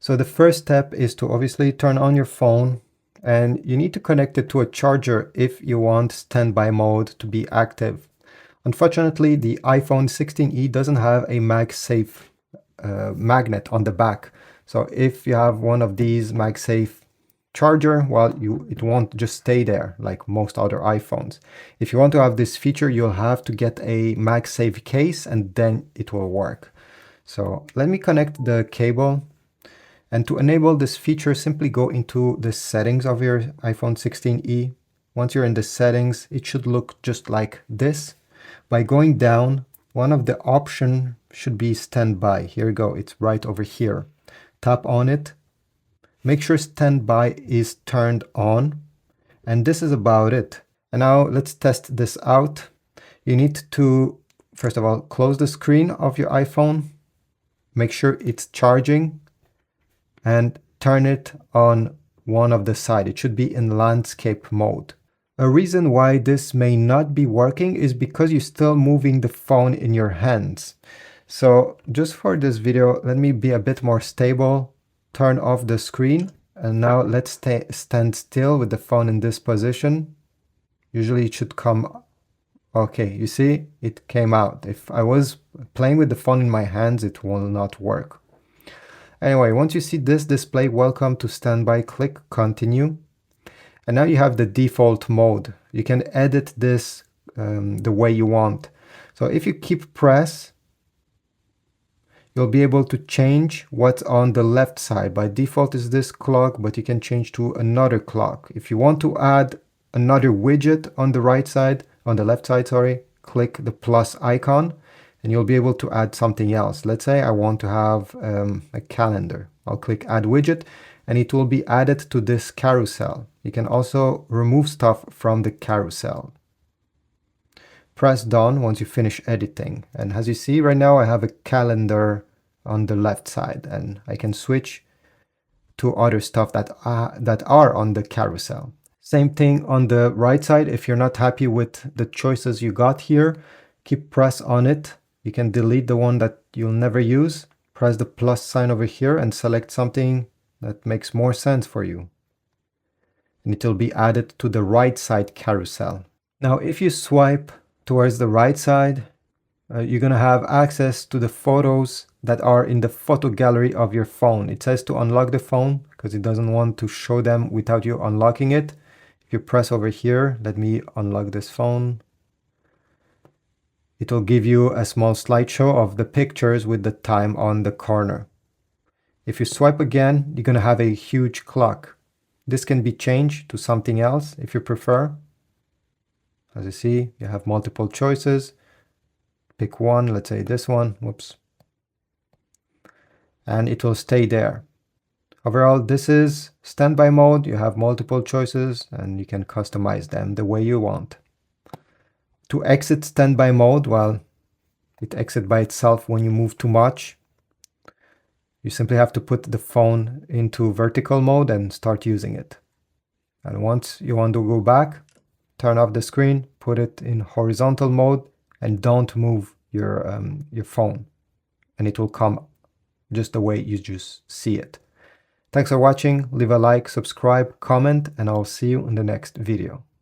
So the first step is to obviously turn on your phone, and you need to connect it to a charger if you want standby mode to be active. Unfortunately, the iPhone 16e doesn't have a MagSafe magnet on the back. So if you have one of these MagSafe charger, well, it won't just stay there like most other iPhones. If you want to have this feature, you'll have to get a MagSafe case and then it will work. So let me connect the cable. And to enable this feature, simply go into the settings of your iPhone 16e. Once you're in the settings, it should look just like this. By going down, one of the options should be standby. Here we go, it's right over here. Tap on it. Make sure standby is turned on. And this is about it. And now let's test this out. You need to, first of all, close the screen of your iPhone. Make sure it's charging. And turn it on one of the side. It should be in landscape mode. A reason why this may not be working is because you're still moving the phone in your hands. So just for this video, let me be a bit more stable, turn off the screen, and now let's stand still with the phone in this position. Usually it should come, okay, you see, it came out. If I was playing with the phone in my hands, it will not work. Anyway, once you see this display, welcome to standby, click continue. And now you have the default mode. You can edit this the way you want. So if you keep press, you'll be able to change what's on the left side. By default is this clock, but you can change to another clock. If you want to add another widget on the right side, on the left side, sorry, click the plus icon. And you'll be able to add something else. Let's say I want to have a calendar. I'll click add widget and it will be added to this carousel. You can also remove stuff from the carousel. Press done once you finish editing. And as you see right now, I have a calendar on the left side and I can switch to other stuff that are on the carousel. Same thing on the right side. If you're not happy with the choices you got here, keep press on it. You can delete the one that you'll never use. Press the plus sign over here and select something that makes more sense for you. And it will be added to the right side carousel. Now, if you swipe towards the right side, you're going to have access to the photos that are in the photo gallery of your phone. It says to unlock the phone because it doesn't want to show them without you unlocking it. If you press over here, let me unlock this phone. It will give you a small slideshow of the pictures with the time on the corner. If you swipe again, you're going to have a huge clock. This can be changed to something else if you prefer. As you see, you have multiple choices. Pick one, let's say this one, whoops. And it will stay there. Overall, this is standby mode. You have multiple choices and you can customize them the way you want. To exit standby mode, well, it exits by itself when you move too much. You simply have to put the phone into vertical mode and start using it. And once you want to go back, turn off the screen, put it in horizontal mode, and don't move your phone. And it will come just the way you just see it. Thanks for watching. Leave a like, subscribe, comment, and I'll see you in the next video.